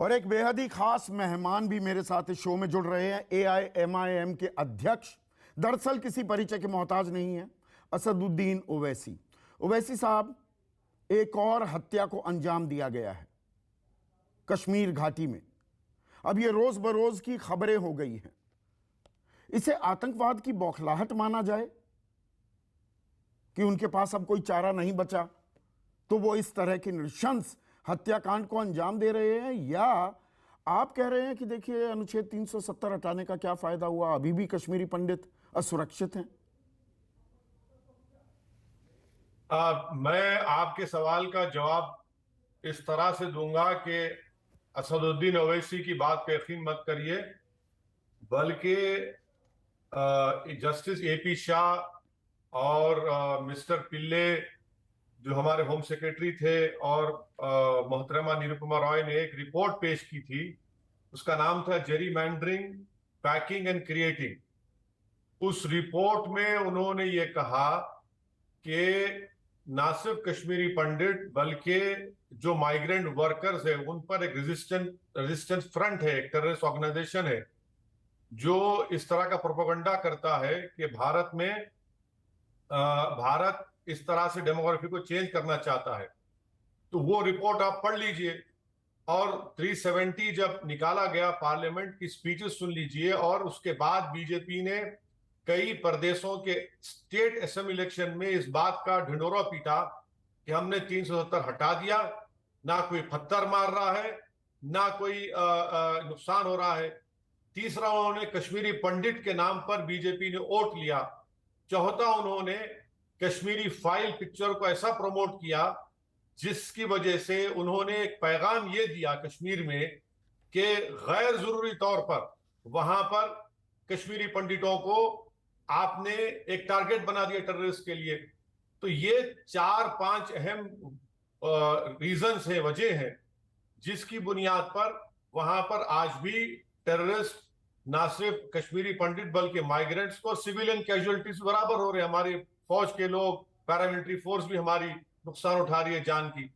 और एक बेहद ही खास मेहमान भी मेरे साथ इस शो में जुड़ रहे हैं। AIMIM के अध्यक्ष, दरअसल किसी परिचय के मोहताज नहीं है, असदुद्दीन ओवैसी। ओवैसी साहब, एक और हत्या को अंजाम दिया गया है कश्मीर घाटी में। अब ये रोज बरोज की खबरें हो गई हैं। इसे आतंकवाद की बौखलाहट माना जाए कि उनके पास अब कोई चारा नहीं बचा तो वो इस तरह की नृशंस हत्याकांड को अंजाम दे रहे हैं, या आप कह रहे हैं कि देखिए अनुच्छेद 370 हटाने का क्या फायदा हुआ, अभी भी कश्मीरी पंडित असुरक्षित हैं? मैं आपके सवाल का जवाब इस तरह से दूंगा कि असदुद्दीन ओवैसी की बात पे यकीन मत करिए, बल्कि जस्टिस AP शाह और मिस्टर पिल्ले जो हमारे होम सेक्रेटरी थे और मोहतरमा निरुपमा रॉय ने एक रिपोर्ट पेश की थी। उसका नाम था जेरीमैंडरिंग, पैकिंग एंड क्रिएटिंग। उस रिपोर्ट में उन्होंने ये कहा कि ना सिर्फ कश्मीरी पंडित बल्कि जो माइग्रेंट वर्कर्स है उन पर एक रेजिस्टेंस फ्रंट है, एक टेररिस्ट ऑर्गेनाइजेशन है जो इस तरह का प्रोपेगेंडा करता है कि भारत इस तरह से डेमोग्राफी को चेंज करना चाहता है। तो वो रिपोर्ट आप पढ़ लीजिए, और 370 जब निकाला गया पार्लियामेंट की स्पीचेस सुन लीजिए, और उसके बाद बीजेपी ने कई प्रदेशों के स्टेट असेंबली इलेक्शन में इस बात का ढिंढोरा पीटा कि हमने 370 हटा दिया, ना कोई पत्थर मार रहा है, ना कोई नुकसान हो रहा है। तीसरा, उन्होंने कश्मीरी पंडित के नाम पर बीजेपी ने वोट लिया। चौथा, उन्होंने कश्मीरी फाइल पिक्चर को ऐसा प्रमोट किया जिसकी वजह से उन्होंने एक पैगाम यह दिया कश्मीर में कि गैर जरूरी तौर पर वहां पर कश्मीरी पंडितों को आपने एक टारगेट बना दिया टेररिस्ट के लिए। तो ये 4-5 अहम रीजंस हैं, वजह हैं, जिसकी बुनियाद पर वहां पर आज भी टेररिस्ट ना सिर्फ कश्मीरी पंडित बल्कि माइग्रेंट्स को सिविलियन कैजुअलिटीज बराबर हो रहे हैं। हमारी फौज के लोग, पैरामिलिट्री फोर्स भी हमारी नुकसान उठा रही है जान की।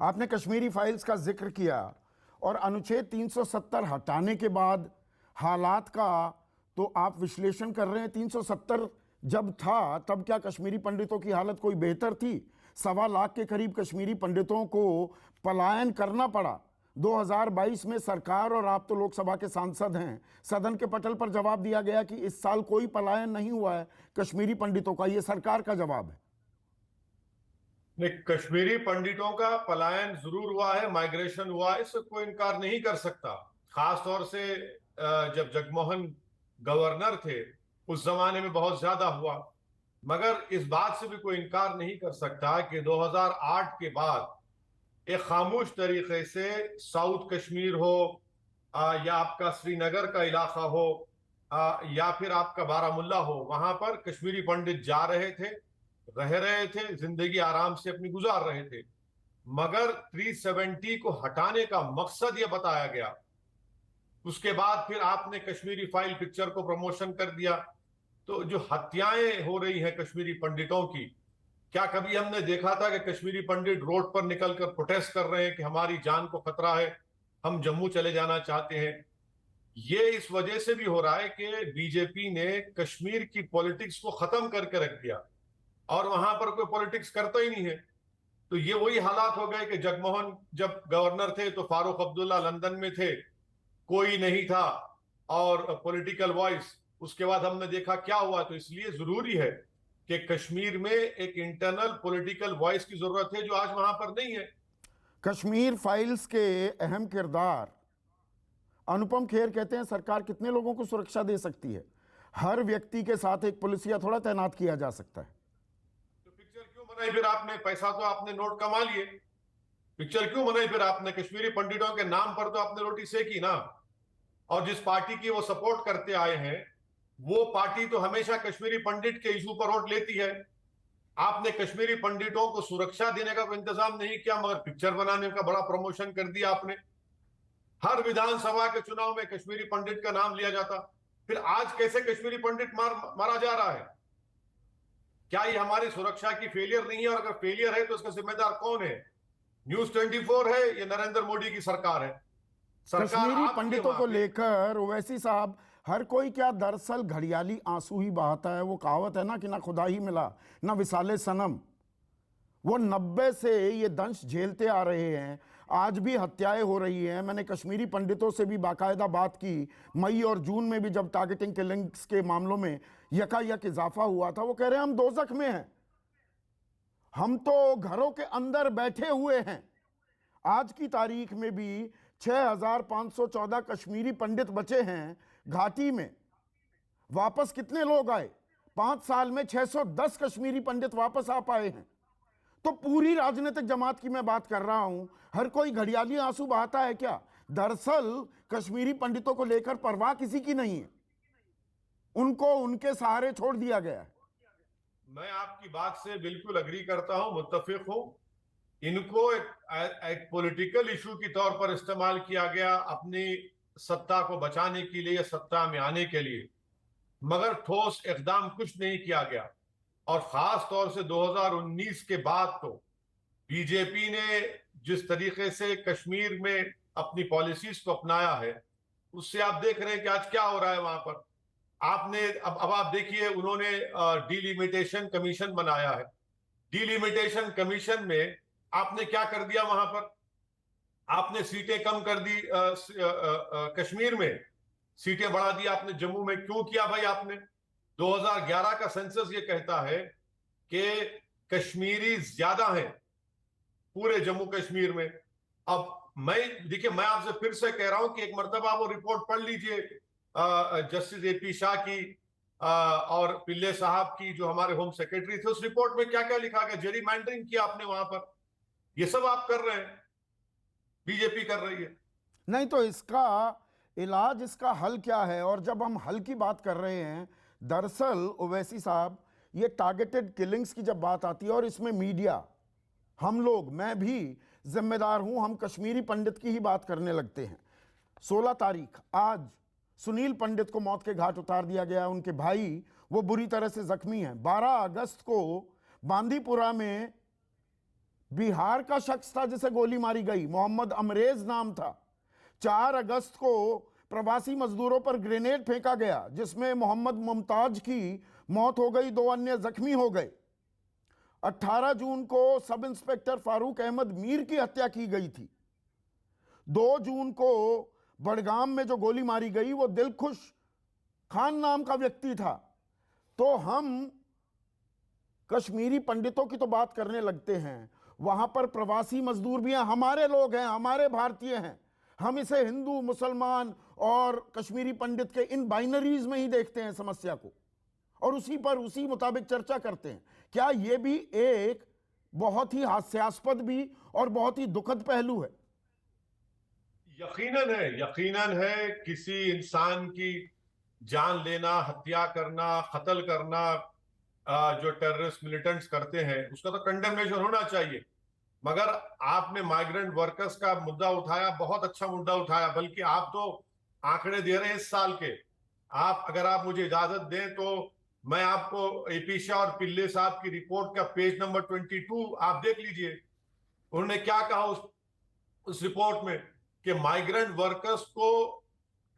आपने कश्मीरी फाइल्स का जिक्र किया और अनुच्छेद 370 हटाने के बाद हालात का तो आप विश्लेषण कर रहे हैं। 370 जब था तब क्या कश्मीरी पंडितों की हालत कोई बेहतर थी? 1.25 लाख के करीब कश्मीरी पंडितों को पलायन करना पड़ा 2022 में। सरकार और आप तो लोकसभा के सांसद हैं, सदन के पटल पर जवाब दिया गया कि इस साल कोई पलायन नहीं हुआ है कश्मीरी पंडितों का। यह सरकार का जवाब है। नहीं, कश्मीरी पंडितों का पलायन जरूर हुआ है, माइग्रेशन हुआ है, इससे कोई इनकार नहीं कर सकता। खास तौर से जब जगमोहन गवर्नर थे उस जमाने में बहुत ज्यादा हुआ। मगर इस बात से भी कोई इनकार नहीं कर सकता कि 2008 के बाद एक खामोश तरीके से साउथ कश्मीर हो या आपका श्रीनगर का इलाका हो या फिर आपका बारामुल्ला हो, वहां पर कश्मीरी पंडित जा रहे थे, रह रहे थे, जिंदगी आराम से अपनी गुजार रहे थे। मगर 370 को हटाने का मकसद यह बताया गया। उसके बाद फिर आपने कश्मीरी फाइल पिक्चर को प्रमोशन कर दिया। तो जो हत्याएं हो रही हैं कश्मीरी पंडितों की, क्या कभी हमने देखा था कि कश्मीरी पंडित रोड पर निकलकर प्रोटेस्ट कर रहे हैं कि हमारी जान को खतरा है, हम जम्मू चले जाना चाहते हैं? ये इस वजह से भी हो रहा है कि बीजेपी ने कश्मीर की पॉलिटिक्स को खत्म करके रख दिया और वहां पर कोई पॉलिटिक्स करता ही नहीं है। तो ये वही हालात हो गए कि जगमोहन जब गवर्नर थे तो फारूक अब्दुल्ला लंदन में थे, कोई नहीं था और पॉलिटिकल वॉइस। उसके बाद हमने देखा क्या हुआ। तो इसलिए जरूरी है कि कश्मीर में एक इंटरनल पॉलिटिकल वॉइस की जरूरत है, जो आज वहां पर नहीं है। कश्मीर फाइल्स के अहम किरदार अनुपम खेर कहते हैं सरकार कितने लोगों को सुरक्षा दे सकती है? हर व्यक्ति के साथ एक पुलिसिया थोड़ा तैनात किया जा सकता है। तो पिक्चर क्यों बनाई फिर आपने? पैसा तो आपने नोट कमा लिए, पिक्चर क्यों बनाई फिर आपने? कश्मीरी पंडितों के नाम पर तो आपने रोटी सेकी ना। और जिस पार्टी की वो सपोर्ट करते आए हैं वो पार्टी तो हमेशा कश्मीरी पंडित के इशू पर वोट लेती है। आपने कश्मीरी पंडितों को सुरक्षा देने का कोई इंतजाम नहीं किया, मगर पिक्चर बनाने का बड़ा प्रमोशन कर दिया आपने। हर विधानसभा के चुनाव में कश्मीरी पंडित का नाम लिया जाता। फिर आज कैसे कश्मीरी पंडित मारा जा रहा है? क्या ये हमारी सुरक्षा की फेलियर नहीं है? और अगर फेलियर है तो इसका जिम्मेदार कौन है? न्यूज 24 है या नरेंद्र मोदी की सरकार है? सरकार कश्मीरी आपकी पंडितों वहां को पे। लेकर ओवैसी साहब, हर कोई क्या दरअसल घड़ियाली आंसू ही बहाता है। वो कहावत है ना कि ना खुदा ही मिला ना विसाले सनम। वो 90 से ये दंश झेलते आ रहे हैं, आज भी हत्याएं हो रही हैं। मैंने कश्मीरी पंडितों से भी बाकायदा बात की, मई और जून में भी जब टारगेटिंग किलिंग्स के मामलों में यकायक इजाफा हुआ था। वो कह रहे हैं हम दोजख में हैं, हम तो घरों के अंदर बैठे हुए हैं। आज की तारीख में भी 6514 कश्मीरी पंडित बचे हैं घाटी में। वापस कितने लोग आए? 5 साल में 610 कश्मीरी पंडित वापस आ पाए हैं। तो पूरी राजनीतिक जमात की मैं बात कर रहा हूं। हर कोई घड़ियाली आंसू बहाता है क्या? दरअसल कश्मीरी पंडितों को लेकर परवाह किसी की नहीं है, उनको उनके सहारे छोड़ दिया गया है। मैं आपकी बात से बिल्कुल अग्री करता हूं, मुत्तफिक हूं। इनको एक पॉलिटिकल इशू के तौर पर इस्तेमाल किया गया अपनी सत्ता को बचाने के लिए, सत्ता में आने के लिए, मगर ठोस इकदाम कुछ नहीं किया गया। और खास तौर से 2019 के बाद तो बीजेपी ने जिस तरीके से कश्मीर में अपनी पॉलिसीज को अपनाया है, उससे आप देख रहे हैं कि आज क्या हो रहा है वहां पर। आपने अब आप देखिए, उन्होंने डिलिमिटेशन कमीशन बनाया है। डिलिमिटेशन कमीशन में आपने क्या कर दिया वहां पर? आपने सीटें कम कर दी कश्मीर में, सीटें बढ़ा दी आपने जम्मू में। क्यों किया भाई आपने? 2011 का सेंसस ये कहता है कि कश्मीरी ज्यादा हैं पूरे जम्मू कश्मीर में। अब देखिए, मैं आपसे फिर से कह रहा हूं कि एक मर्तबा वो रिपोर्ट पढ़ लीजिए जस्टिस एपी शाह की और पिल्ले साहब की, जो हमारे होम सेक्रेटरी थे। उस रिपोर्ट में क्या क्या लिखा गया? जेरीमैंडरिंग किया आपने वहां पर। ये सब आप कर रहे हैं, बीजेपी कर रही है। नहीं तो इसका इलाज, इसका हल क्या है? और जब हम हल की बात कर रहे हैं, दरअसल ओवैसी साहब, ये टारगेटेड किलिंग्स की जब बात आती है और इसमें मीडिया, हम लोग, मैं भी जिम्मेदार हूं, हम कश्मीरी पंडित की ही बात करने लगते हैं। 16 तारीख आज सुनील पंडित को मौत के घाट उतार दिया गया। उनके भाई वो बुरी तरह से जख्मी हैं। 12 अगस्त को बांदीपुरा में बिहार का शख्स था जिसे गोली मारी गई, मोहम्मद अमरेज नाम था। 4 अगस्त को प्रवासी मजदूरों पर ग्रेनेड फेंका गया जिसमें मोहम्मद मुमताज की मौत हो गई, 2 अन्य जख्मी हो गए। 18 जून को सब इंस्पेक्टर फारूक अहमद मीर की हत्या की गई थी। 2 जून को बड़गाम में जो गोली मारी गई वो दिलखुश खान नाम का व्यक्ति था। तो हम कश्मीरी पंडितों की तो बात करने लगते हैं, वहां पर प्रवासी मजदूर भी हैं, हमारे लोग हैं, हमारे भारतीय हैं। हम इसे हिंदू, मुसलमान और कश्मीरी पंडित के इन बाइनरीज में ही देखते हैं समस्या को, और उसी मुताबिक चर्चा करते हैं। क्या यह भी एक बहुत ही हास्यास्पद भी और बहुत ही दुखद पहलू है? यकीनन है, यकीनन है। किसी इंसान की जान लेना, हत्या करना, कत्ल करना, जो टेररिस्ट मिलिटेंट्स करते हैं, उसका तो कंडेमनेशन होना चाहिए। मगर आपने माइग्रेंट वर्कर्स का मुद्दा उठाया, बहुत अच्छा मुद्दा उठाया। बल्कि आप तो आंकड़े दे रहे हैं इस साल के। अगर आप मुझे इजाजत दें तो मैं आपको एपी शाह और पिल्ले साहब की रिपोर्ट का पेज नंबर 22 आप देख लीजिए। उन्होंने क्या कहा उस रिपोर्ट में कि माइग्रेंट वर्कर्स को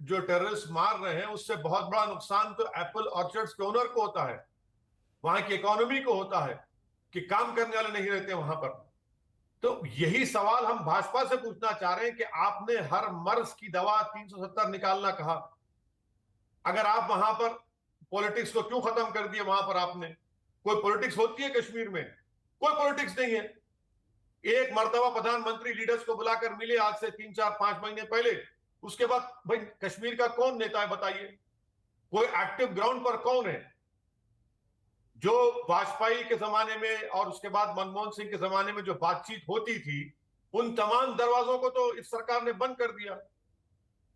जो टेररिस्ट मार रहे हैं, उससे बहुत बड़ा नुकसान तो एप्पल ऑर्चर्ड्स के ओनर को होता है, वहां की इकोनॉमी को होता है, कि काम करने वाले नहीं रहते वहां पर। तो यही सवाल हम भाजपा से पूछना चाह रहे हैं कि आपने हर मर्ज की दवा 370 निकालना कहा। अगर आप वहां पर पॉलिटिक्स को क्यों खत्म कर दिया? वहां पर आपने, कोई पॉलिटिक्स होती है कश्मीर में? कोई पॉलिटिक्स नहीं है। एक मर्तबा प्रधानमंत्री लीडर्स को बुलाकर मिले आज से 3, 4, 5 महीने पहले। उसके बाद भाई कश्मीर का कौन नेता है बताइए? कोई एक्टिव ग्राउंड पर कौन है? जो वाजपेयी के जमाने में और उसके बाद मनमोहन सिंह के जमाने में जो बातचीत होती थी, उन तमाम दरवाजों को तो इस सरकार ने बंद कर दिया।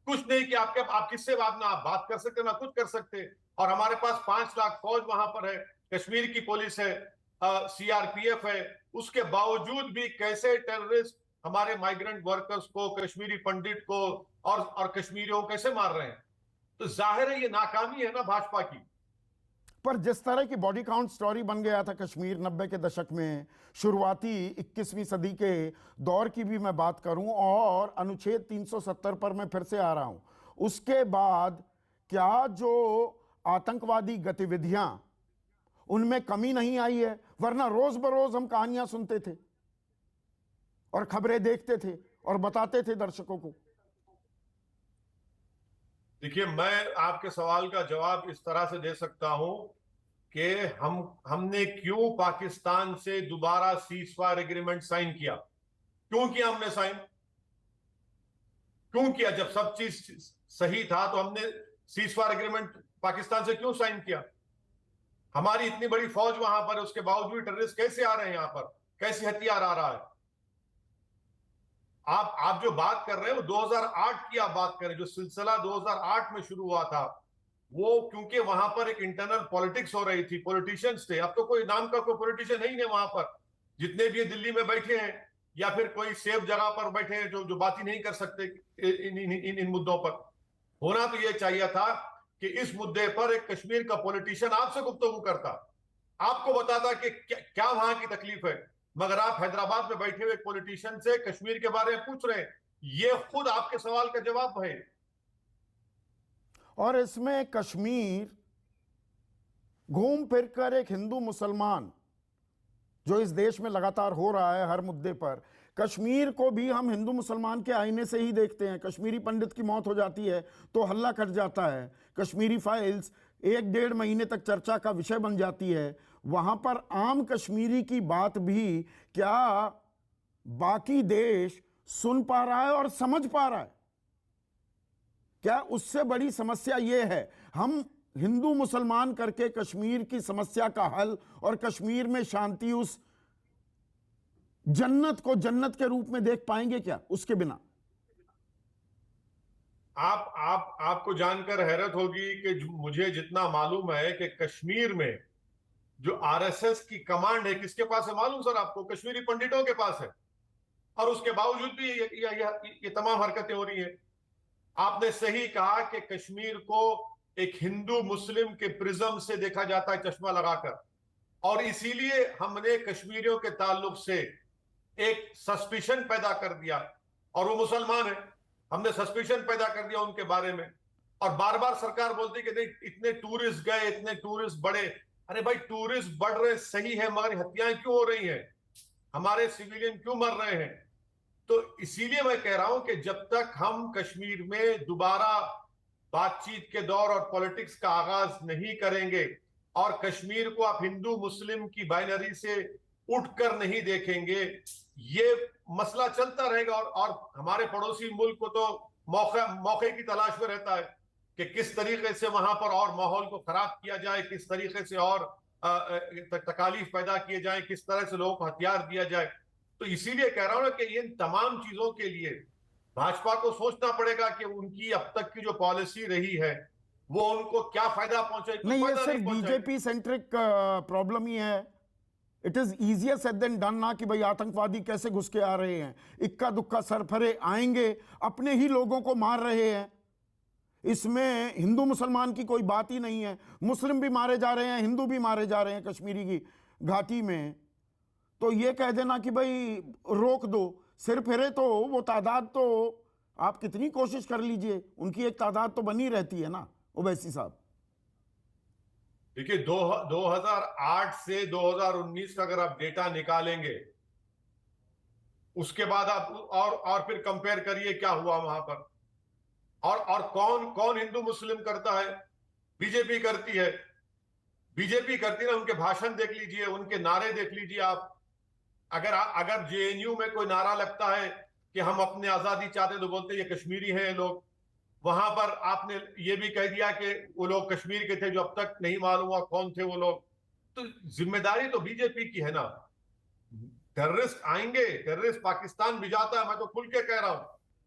कुछ नहीं कि आप किससे बात, ना आप बात कर सकते ना कुछ कर सकते। और हमारे पास 5 लाख फौज वहां पर है, कश्मीर की पुलिस है, सीआरपीएफ है। उसके बावजूद भी कैसे टेररिस्ट हमारे माइग्रेंट वर्कर्स को, कश्मीरी पंडित को और कश्मीरियों को कैसे मार रहे हैं? तो जाहिर है ये नाकामी है ना भाजपा की। पर जिस तरह की बॉडी काउंट स्टोरी बन गया था कश्मीर 90 के दशक में, शुरुआती 21वीं सदी के दौर की भी मैं बात करूं, और अनुच्छेद 370 पर मैं फिर से आ रहा हूं, उसके बाद क्या जो आतंकवादी गतिविधियां, उनमें कमी नहीं आई है? वरना रोज बरोज हम कहानियां सुनते थे और खबरें देखते थे और बताते थे दर्शकों को। देखिए, मैं आपके सवाल का जवाब इस तरह से दे सकता हूं कि हमने क्यों पाकिस्तान से दोबारा सीजफायर एग्रीमेंट साइन किया। क्यों किया हमने साइन? क्यों किया? जब सब चीज सही था तो हमने सीजफायर एग्रीमेंट पाकिस्तान से क्यों साइन किया? हमारी इतनी बड़ी फौज वहां पर, उसके बावजूद टेररिस्ट कैसे आ रहे हैं यहां पर? कैसे हथियार आ रहा है? आप जो बात कर रहे हैं वो 2008 की आप बात कर रहे हैं, जो सिलसिला 2008 में शुरू हुआ था, वो क्योंकि वहां पर एक इंटरनल पॉलिटिक्स हो रही थी, पॉलिटिशियंस थे। अब तो कोई नाम का कोई पॉलिटिशियन नहीं है वहां पर। जितने भी दिल्ली में बैठे हैं या फिर कोई सेफ जगह पर बैठे हैं जो बात ही नहीं कर सकते इन मुद्दों पर। होना तो यह चाहिए था कि इस मुद्दे पर एक कश्मीर का पॉलिटिशियन आपसे गुफ्तगू करता, आपको बताता कि क्या वहां की तकलीफ है। मगर आप हैदराबाद में बैठे हुए एक पॉलिटिशियन से कश्मीर के बारे में पूछ रहे हैं। ये खुद आपके सवाल का जवाब है। और इसमें कश्मीर घूम फिर कर एक हिंदू मुसलमान, जो इस देश में लगातार हो रहा है हर मुद्दे पर, कश्मीर को भी हम हिंदू मुसलमान के आईने से ही देखते हैं। कश्मीरी पंडित की मौत हो जाती है तो हल्ला कट जाता है, कश्मीरी फाइल्स 1-1.5 महीने तक चर्चा का विषय बन जाती है। वहां पर आम कश्मीरी की बात भी क्या बाकी देश सुन पा रहा है और समझ पा रहा है? क्या उससे बड़ी समस्या यह है हम हिंदू मुसलमान करके कश्मीर की समस्या का हल और कश्मीर में शांति, उस जन्नत को जन्नत के रूप में देख पाएंगे क्या उसके बिना? आपको जानकर हैरत होगी कि मुझे जितना मालूम है कि कश्मीर में जो आरएसएस की कमांड है किसके पास है मालूम सर आपको? कश्मीरी पंडितों के पास है। और उसके बावजूद भी ये तमाम हरकतें हो रही हैं। आपने सही कहा कि कश्मीर को एक हिंदू मुस्लिम के प्रिज्म से देखा जाता है, चश्मा लगाकर, और इसीलिए हमने कश्मीरियों के ताल्लुक से एक सस्पिशन पैदा कर दिया। और वो मुसलमान है, हमने सस्पिशन पैदा कर दिया उनके बारे में। और बार बार सरकार बोलती कि नहीं, इतने टूरिस्ट गए, इतने टूरिस्ट बढ़े। अरे भाई, टूरिस्ट बढ़ रहे सही है, मगर हत्याएं क्यों हो रही हैं? हमारे सिविलियन क्यों मर रहे हैं? तो इसीलिए मैं कह रहा हूं कि जब तक हम कश्मीर में दोबारा बातचीत के दौर और पॉलिटिक्स का आगाज नहीं करेंगे और कश्मीर को आप हिंदू मुस्लिम की बाइनरी से उठकर नहीं देखेंगे, ये मसला चलता रहेगा। और हमारे पड़ोसी मुल्क को तो मौके की तलाश में रहता है कि किस तरीके से वहां पर और माहौल को खराब किया जाए, किस तरीके से और तकालीफ पैदा किए जाए, किस तरह से लोगों को हथियार दिया जाए। तो इसीलिए कह रहा हूं ना कि इन तमाम चीजों के लिए भाजपा को सोचना पड़ेगा कि उनकी अब तक की जो पॉलिसी रही है वो उनको क्या फायदा पहुंचेगी। नहीं, ये सिर्फ बीजेपी सेंट्रिक प्रॉब्लम ही है। It is easier said than done ना कि भाई आतंकवादी कैसे घुस के आ रहे हैं, इक्का दुक्का सरफरे आएंगे, अपने ही लोगों को मार रहे हैं। इसमें हिंदू मुसलमान की कोई बात ही नहीं है। मुस्लिम भी मारे जा रहे हैं, हिंदू भी मारे जा रहे हैं कश्मीरी की घाटी में। तो ये कह देना कि भाई रोक दो, सिर फिरे, तो वो तादाद तो आप कितनी कोशिश कर लीजिए, उनकी एक तादाद तो बनी रहती है ना ओवैसी साहब। देखिए, 2008 से 2019 का अगर आप डेटा निकालेंगे, उसके बाद आप और फिर कंपेयर करिए क्या हुआ वहां पर। और कौन कौन हिंदू मुस्लिम करता है? बीजेपी करती है। बीजेपी करती है ना, उनके भाषण देख लीजिए, उनके नारे देख लीजिए आप। अगर जेएनयू में कोई नारा लगता है कि हम अपनी आजादी चाहते, तो बोलते ये कश्मीरी हैं ये लोग। वहां पर आपने ये भी कह दिया कि वो लोग कश्मीर के थे, जो अब तक नहीं मालूम हुआ कौन थे वो लोग। तो जिम्मेदारी तो बीजेपी की है ना। टेररिस्ट आएंगे, टेररिस्ट पाकिस्तान भी जाता है, मैं तो खुल के कह रहा हूं,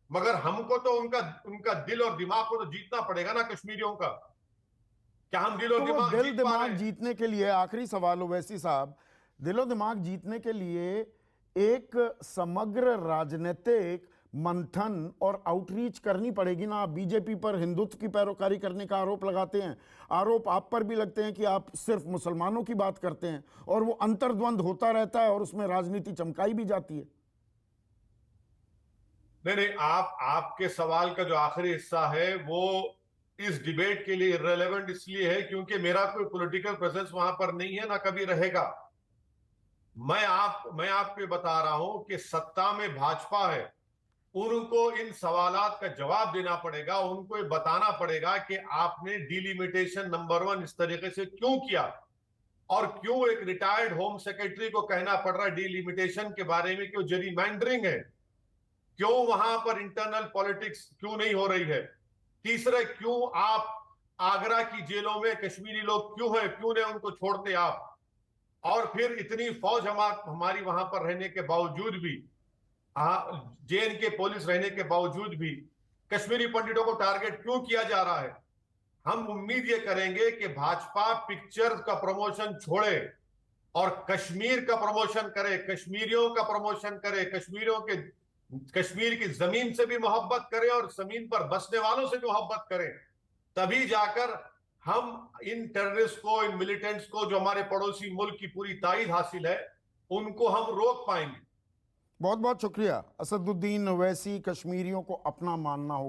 मगर हमको तो उनका दिल और दिमाग को तो जीतना पड़ेगा ना कश्मीरियों का। क्या हम दिल और दिमाग दिल जीत पा रहे दिमाग हैं? जीतने के लिए, आखिरी सवाल ओवैसी साहब, दिलो दिमाग जीतने के लिए एक समग्र राजनीतिक मंथन और आउटरीच करनी पड़ेगी ना। आप बीजेपी पर हिंदुत्व की पैरोकारी करने का आरोप लगाते हैं, आरोप आप पर भी लगते हैं कि आप सिर्फ मुसलमानों की बात करते हैं, और वो अंतर्द्वंद होता रहता है और उसमें राजनीति चमकाई भी जाती है। नहीं नहीं, आपके सवाल का जो आखिरी हिस्सा है वो इस डिबेट के लिए इररिलेवेंट इसलिए है क्योंकि मेरा कोई पॉलिटिकल प्रेजेंस वहां पर नहीं है, ना कभी रहेगा। मैं आपको ये बता रहा हूं कि सत्ता में भाजपा है, उनको इन सवालात का जवाब देना पड़ेगा, उनको ये बताना पड़ेगा कि आपने डिलिमिटेशन नंबर 1 इस तरीके से क्यों किया, और क्यों एक रिटायर्ड होम सेक्रेटरी को कहना पड़ रहा है डिलिमिटेशन के बारे में, क्यों जेरीमैंडरिंग है, क्यों वहां पर इंटरनल पॉलिटिक्स क्यों नहीं हो रही है। तीसरा, क्यों आप आगरा की जेलों में कश्मीरी लोग क्यों हैं, क्यों नहीं उनको छोड़ते आप। और फिर इतनी फौज हमारी वहां पर रहने के बावजूद भी, JNK पुलिस रहने के बावजूद भी कश्मीरी पंडितों को टारगेट क्यों किया जा रहा है। हम उम्मीद ये करेंगे कि भाजपा पिक्चर का प्रमोशन छोड़े और कश्मीर का प्रमोशन करे, कश्मीरियों का प्रमोशन करे, कश्मीर की जमीन से भी मोहब्बत करे और जमीन पर बसने वालों से भी मोहब्बत करें। तभी जाकर हम इन टेररिस्ट को, इन मिलिटेंट्स को, जो हमारे पड़ोसी मुल्क की पूरी ताईद हासिल है, उनको हम रोक पाएंगे। बहुत बहुत शुक्रिया। असदुद्दीन ओवैसी, कश्मीरियों को अपना मानना होगा।